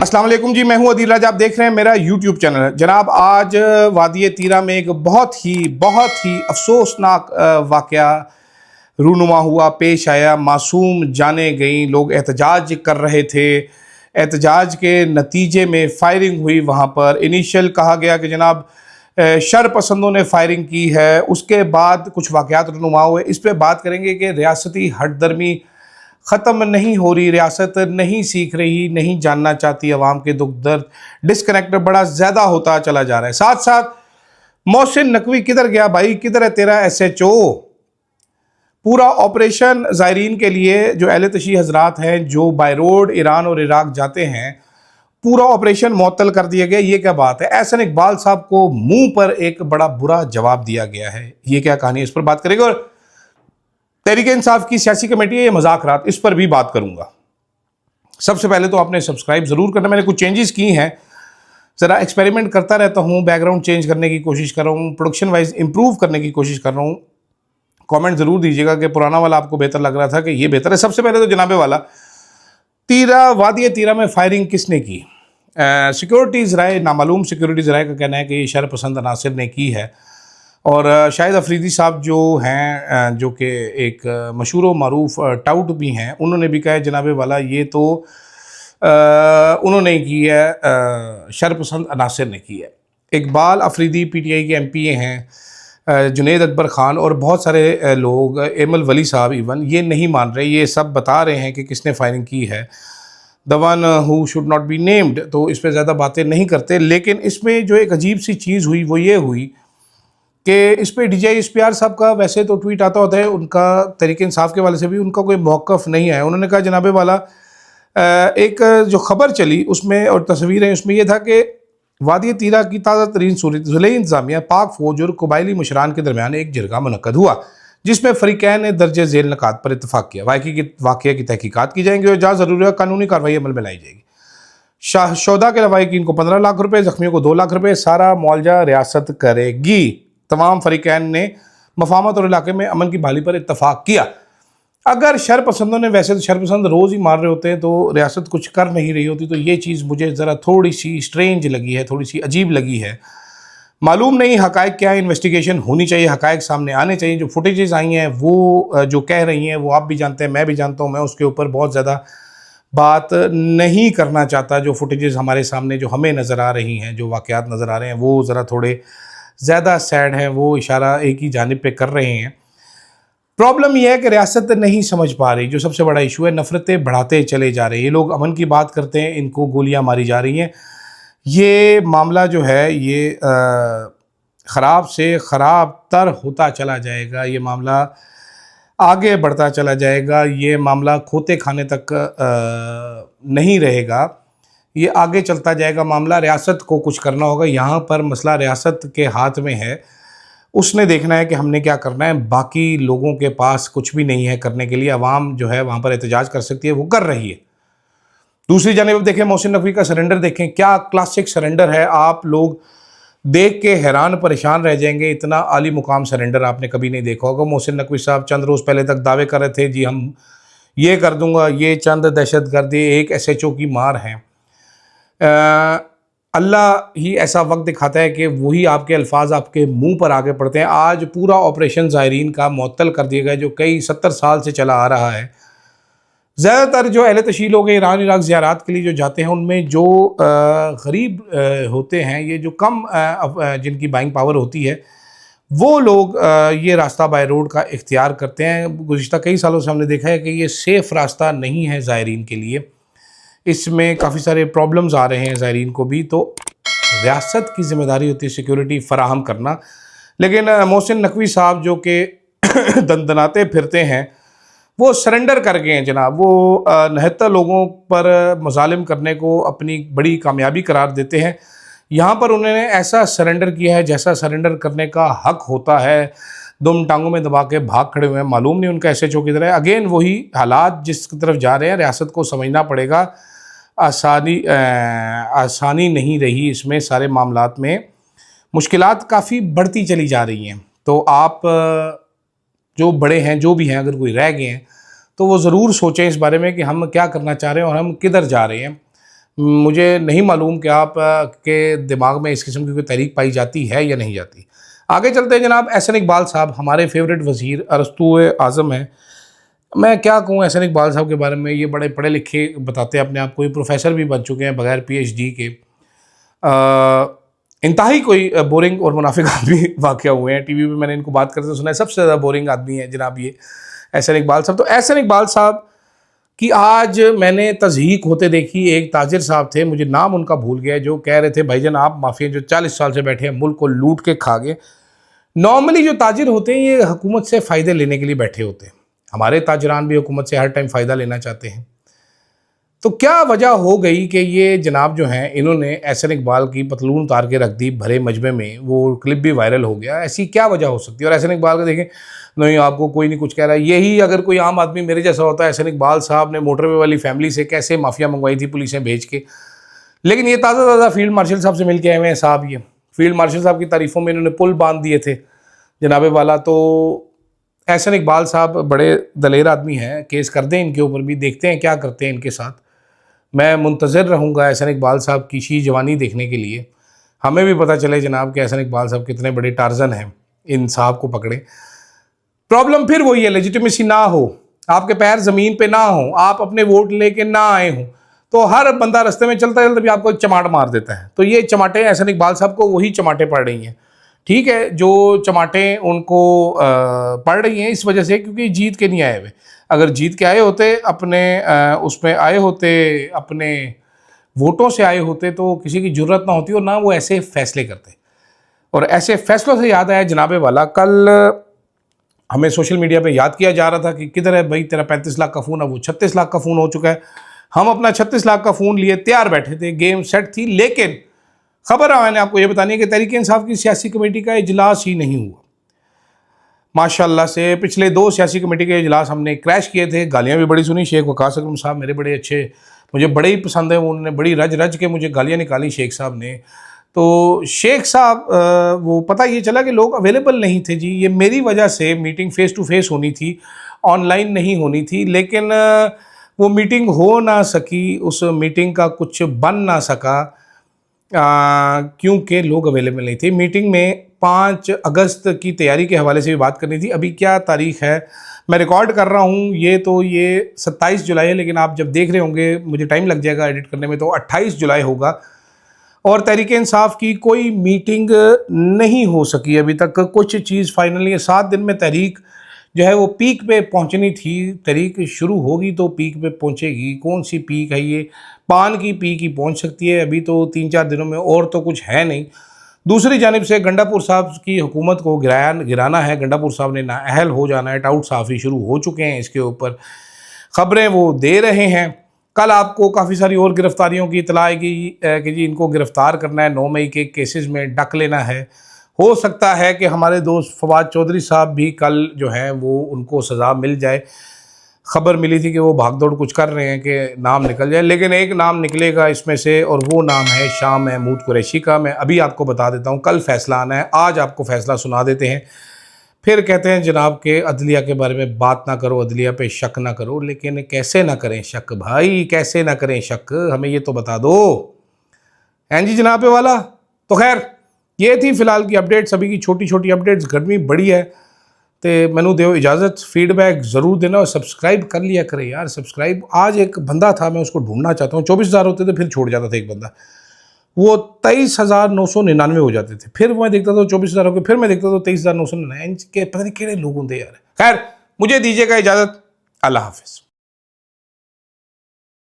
अस्सलाम वालेकुम जी, मैं हूं अदील राज। आप देख रहे हैं मेरा यूट्यूब चैनल। जनाब, आज वादी तीरा में एक बहुत ही अफसोसनाक वाक़या रूनुमा हुआ, पेश आया। मासूम जाने गई, लोग एहतजाज कर रहे थे। एहतजाज के नतीजे में फायरिंग हुई। वहाँ पर इनिशियल कहा गया कि जनाब शर पसंदों ने फायरिंग की है। उसके बाद कुछ वाक़यात रूनुमा हुए। इस पर बात करेंगे कि रियासती हटदर्मी ख़त्म नहीं हो रही, रियासत नहीं सीख रही, नहीं जानना चाहती अवाम के दुख दर्द। डिस्कनेक्ट बड़ा ज़्यादा होता चला जा रहा है। साथ साथ मोहसिन नकवी किधर गया भाई, किधर है तेरा SHO? पूरा ऑपरेशन ज़ायरीन के लिए जो अहले तशी हजरात हैं जो बाय रोड ईरान और इराक जाते हैं, पूरा ऑपरेशन मुअत्तल कर दिया गया। ये क्या बात है? एहसन इकबाल साहब को मुंह पर एक बड़ा बुरा जवाब दिया गया है। ये क्या कहानी है, इस पर बात करेंगे। और तहरीक इंसाफ की सियासी कमेटी है, ये मजाक रात, इस पर भी बात करूंगा। सबसे पहले तो आपने सब्सक्राइब ज़रूर करना। मैंने कुछ चेंजेस की हैं, ज़रा एक्सपेरिमेंट करता रहता हूँ, बैकग्राउंड चेंज करने की कोशिश कर रहा हूँ, प्रोडक्शन वाइज इंप्रूव करने की कोशिश कर रहा हूँ। कमेंट ज़रूर दीजिएगा कि पुराना वाला आपको बेहतर लग रहा था कि ये बेहतर है। सबसे पहले तो जनाबे वाला, वादी तीरा में फायरिंग किसने की? सिक्योरिटीज़ राय, नामालूम सिक्योरिटीज़ राय का कहना है कि ये शर पसंद अनासिर ने की है। और शाहिद अफरीदी साहब जो हैं, जो कि एक मशहूर व मरूफ टाउट भी हैं, उन्होंने भी कहा है जनाबे वाला ये तो उन्होंने की है, शरपसंद अनासिर ने की है। इकबाल अफरीदी PTI के MP हैं, जुनैद अकबर ख़ान और बहुत सारे लोग, एमल वली साहब इवन, ये नहीं मान रहे। ये सब बता रहे हैं कि किसने फायरिंग की है, the one who should not be named. तो इस पर ज़्यादा बातें नहीं करते। लेकिन इसमें जो एक अजीब सी चीज़ हुई वो ये हुई कि इस पर DGI SPR साहब का वैसे तो ट्वीट आता होता है, उनका तहरीक इंसाफ के वाले से भी उनका कोई मौक़िफ़ नहीं है। उन्होंने कहा जनाबे वाला, एक जो ख़बर चली उसमें और तस्वीरें, उसमें यह था कि वादी तीरा की ताज़ा तरीन सूरत ज़िले इंतज़ामिया, पाक फ़ौज और कबायली मुशरान के दरमियान एक जरगा मुनक़द हुआ, जिसमें फ़रीक़ैन ने दर्ज झेल निकात पर इत्तफ़ाक़ किया। वाक़ये की तहक़ीक़ात की जाएंगी और जहाँ ज़रूरी है कानूनी कार्रवाई अमल में लाई जाएगी। शोधा के लवाहिकीन को 15 लाख रुपये, ज़ख्मियों को 2 लाख रुपये, सारा मुआवजा रियासत करेगी। तमाम फरीकैन ने मफामत और इलाके में अमन की बहाली पर इत्तफाक किया। अगर शर पसंदों ने, वैसे तो शर पसंद रोज़ ही मार रहे होते हैं, तो रियासत कुछ कर नहीं रही होती, तो ये चीज़ मुझे ज़रा थोड़ी सी स्ट्रेंज लगी है, थोड़ी सी अजीब लगी है। मालूम नहीं हक़ाइक़ क्या है, इन्वेस्टिगेशन होनी चाहिए, हक़ाइक़ सामने आने चाहिए। जो फुटेजेस आई हैं वो जो कह रही हैं वो आप भी जानते हैं, मैं भी जानता हूँ। मैं उसके ऊपर बहुत ज़्यादा बात नहीं करना चाहता। जो फुटेजेस हमारे सामने जो हमें नज़र आ रही हैं, जो वाक़यात नज़र आ रहे हैं, वो ज़रा थोड़े ज़्यादा सैड हैं, वो इशारा एक ही जानिब पे कर रहे हैं। प्रॉब्लम यह है कि रियासत नहीं समझ पा रही। जो सबसे बड़ा इशू है, नफ़रतें बढ़ाते चले जा रहे हैं। ये लोग अमन की बात करते हैं, इनको गोलियां मारी जा रही हैं। ये मामला जो है ये ख़राब से ख़राब तर होता चला जाएगा। ये मामला आगे बढ़ता चला जाएगा। ये मामला खोते खाने तक नहीं रहेगा, ये आगे चलता जाएगा। मामला रियासत को कुछ करना होगा। यहाँ पर मसला रियासत के हाथ में है, उसने देखना है कि हमने क्या करना है। बाकी लोगों के पास कुछ भी नहीं है करने के लिए। अवाम जो है वहाँ पर एहतजाज कर सकती है, वो कर रही है। दूसरी जानिब देखें, मोहसिन नकवी का सरेंडर देखें, क्या क्लासिक सरेंडर है। आप लोग देख के हैरान परेशान रह जाएंगे। इतना आली मुकाम सरेंडर आपने कभी नहीं देखा होगा। मोहसिन नकवी साहब चंद रोज़ पहले तक दावे कर रहे थे, जी हम ये कर दूँगा, ये चंद दहशतगर्द एक SHO की मार हैं। अल्लाह ही ऐसा वक्त दिखाता है कि वही आपके अल्फाज आपके मुंह पर आगे पड़ते हैं। आज पूरा ऑपरेशन ज़ायरीन का मुअत्तल कर दिया गया, जो कई 70 साल से चला आ रहा है। ज़्यादातर जो अहले तशी लोग ईरान इराक ज़ियारात के लिए जो जाते हैं, उनमें जो गरीब होते हैं, ये जो कम जिनकी बाइंग पावर होती है, वो लोग ये रास्ता बाय रोड का इख्तियार करते हैं। गुज़िश्ता कई सालों से हमने देखा है कि ये सेफ़ रास्ता नहीं है ज़ायरीन के लिए। इसमें काफ़ी सारे प्रॉब्लम्स आ रहे हैं ज़ायरीन को भी। तो रियासत की ज़िम्मेदारी होती है सिक्योरिटी फ़राहम करना। लेकिन मोहसिन नकवी साहब जो कि दंदनाते फिरते हैं, वो सरेंडर कर गए हैं जनाब। वो 69 लोगों पर मज़ालिम करने को अपनी बड़ी कामयाबी करार देते हैं। यहाँ पर उन्होंने ऐसा सरेंडर किया है जैसा सरेंडर करने का हक़ होता है। दुम टांगों में दबा के भाग खड़े हुए हैं। मालूम नहीं उनका SHO किधर है। अगेन वही हालात जिस तरफ जा रहे हैं, रियासत को समझना पड़ेगा। आसानी नहीं रही इसमें, सारे मामलात में मुश्किलात काफ़ी बढ़ती चली जा रही हैं। तो आप जो बड़े हैं, जो भी हैं, अगर कोई रह गए हैं तो वो ज़रूर सोचें इस बारे में कि हम क्या करना चाह रहे हैं और हम किधर जा रहे हैं। मुझे नहीं मालूम कि आप के दिमाग में इस किस्म की कोई तहरीक पाई जाती है या नहीं जाती। आगे चलते हैं जनाब। एहसन इकबाल साहब हमारे फेवरेट वज़ीर अरस्तू आज़म हैं। मैं क्या कहूँ एहसन इकबाल साहब के बारे में, ये बड़े पढ़े लिखे बताते हैं अपने आप को, ये प्रोफेसर भी बन चुके हैं बगैर PhD के। इंतहाई कोई बोरिंग और मुनाफिक आदमी वाक़या हुए हैं। टीवी पे मैंने इनको बात करते सुना है, सबसे ज़्यादा बोरिंग आदमी है जनाब ये एहसन इकबाल साहब। तो एहसन इकबाल साहब की आज मैंने तज़हीक होते देखी। एक ताजिर साहब थे, मुझे नाम उनका भूल गया, जो कह रहे थे भाईजान आप माफिया जो 40 साल से बैठे हैं मुल्क को लूट के खा गए। नॉर्मली जो ताजिर होते हैं ये हुकूमत से फ़ायदे लेने के लिए बैठे होते हैं। हमारे ताजरान भी हुकूमत से हर टाइम फ़ायदा लेना चाहते हैं। तो क्या वजह हो गई कि ये जनाब जो हैं इन्होंने एहसन इकबाल की पतलून उतार के रख दी भरे मजमे में, वो क्लिप भी वायरल हो गया। ऐसी क्या वजह हो सकती है? और एहसन इकबाल का देखें, नहीं आपको कोई नहीं कुछ कह रहा है। यही अगर कोई आम आदमी मेरे जैसा होता है, एहसन इकबाल साहब ने मोटरवे वाली फैमिली से कैसे माफिया मंगवाई थी पुलिसें भेज के। लेकिन ये ताज़ा फील्ड मार्शल साहब से मिल के आए हुए हैं साहब। ये फील्ड मार्शल साहब की तारीफ़ों में इन्होंने पुल बांध दिए थे जनाबे वाला। तो एहसन इकबाल साहब बड़े दलेर आदमी हैं, केस कर दें इनके ऊपर भी, देखते हैं क्या करते हैं इनके साथ। मैं मुंतज़िर रहूँगा एहसन इकबाल साहब की शी जवानी देखने के लिए। हमें भी पता चले जनाब कि एहसन इकबाल साहब कितने बड़े टार्जन हैं, इन साहब को पकड़े। प्रॉब्लम फिर वही है, लेजिटिमेसी ना हो, आपके पैर ज़मीन पे ना हो, आप अपने वोट लेके ना आए हों, तो हर बंदा रास्ते में चलता चलता भी आपको चमाट मार देता है। तो ये चमाटे एहसन इकबाल साहब को वही चमाटे पड़ रही हैं। ठीक है, जो चमाटे उनको पड़ रही हैं इस वजह से क्योंकि जीत के नहीं आए हुए। अगर जीत के आए होते, अपने उसमें आए होते, अपने वोटों से आए होते, तो किसी की जुर्रत ना होती और ना वो ऐसे फ़ैसले करते। और ऐसे फ़ैसलों से याद आया जनाबे वाला, कल हमें सोशल मीडिया पे याद किया जा रहा था कि किधर है भाई तेरा 35 लाख का फ़ोन, है वो 36 लाख का फ़ोन हो चुका है। हम अपना 36 लाख का फ़ोन लिए तैयार बैठे थे, गेम सेट थी। लेकिन खबर मैंने आपको ये बतानी है कि तहरीक इंसाफ की सियासी कमेटी का इजलास ही नहीं हुआ। माशाल्लाह से पिछले 2 सियासी कमेटी के इजलास हमने क्रैश किए थे। गालियाँ भी बड़ी सुनी। शेख वकास अकरम साहब मेरे बड़े अच्छे, मुझे बड़े ही पसंद है, उन्होंने बड़ी रज रज के मुझे गालियाँ निकाली शेख साहब ने। तो शेख साहब वो पता ये चला कि लोग अवेलेबल नहीं थे जी। ये मेरी वजह से मीटिंग फ़ेस टू फेस होनी थी, ऑनलाइन नहीं होनी थी। लेकिन वो मीटिंग हो ना सकी, उस मीटिंग का कुछ बन ना सका क्योंकि लोग अवेलेबल नहीं थे। मीटिंग में 5 अगस्त की तैयारी के हवाले से भी बात करनी थी। अभी क्या तारीख़ है, मैं रिकॉर्ड कर रहा हूँ, ये 27 जुलाई है, लेकिन आप जब देख रहे होंगे मुझे टाइम लग जाएगा एडिट करने में, तो 28 जुलाई होगा। और तहरीक इंसाफ की कोई मीटिंग नहीं हो सकी अभी तक। कुछ चीज़ फाइनली है, 7 दिन में तहरीक जो है वो पीक पे पहुंचनी थी। तहरीक शुरू होगी तो पीक पे पहुंचेगी। कौन सी पीक है ये? पान की पीक ही पहुंच सकती है अभी तो 3-4 दिनों में, और तो कुछ है नहीं। दूसरी जानिब से गंडापुर साहब की हुकूमत को गिराना है। गंडापुर साहब ने नाअहल हो जाना है। टाउट साफ़ी शुरू हो चुके हैं, इसके ऊपर ख़बरें वो दे रहे हैं। कल आपको काफ़ी सारी और गिरफ़्तारियों की इतला आएगी कि जी इनको गिरफ़्तार करना है, 9 मई के केसेस में डक लेना है। हो सकता है कि हमारे दोस्त फवाद चौधरी साहब भी कल जो है वो उनको सज़ा मिल जाए। ख़बर मिली थी कि वो भागदौड़ कुछ कर रहे हैं कि नाम निकल जाए, लेकिन एक नाम निकलेगा इसमें से, और वो नाम है शाह महमूद कुरैशी का। मैं अभी आपको बता देता हूँ, कल फ़ैसला आना है, आज आपको फ़ैसला सुना देते हैं। फिर कहते हैं जनाब के अदलिया के बारे में बात ना करो, अदलिया पे शक ना करो। लेकिन कैसे ना करें शक भाई, कैसे ना करें शक, हमें ये तो बता दो। हैं जी जनाब वाला। तो खैर ये थी फ़िलहाल की अपडेट्स, अभी की छोटी छोटी अपडेट्स। गर्मी बड़ी है तो मैनू दो इजाज़त, फीडबैक ज़रूर देना और सब्सक्राइब कर लिया करें यार। सब्सक्राइब, आज एक बंदा था, मैं उसको ढूंढना चाहता हूँ। 24,000 होते थे फिर छोड़ जाता था एक बंदा, वो 23,999 हो जाते थे। फिर मैं देखता था 24,000 हो गए, फिर मैं देखता था 23,999 के। पता नहीं केड़े लोग होंगे यार। खैर मुझे दीजिएगा इजाज़त, अल्लाह हाफिज़।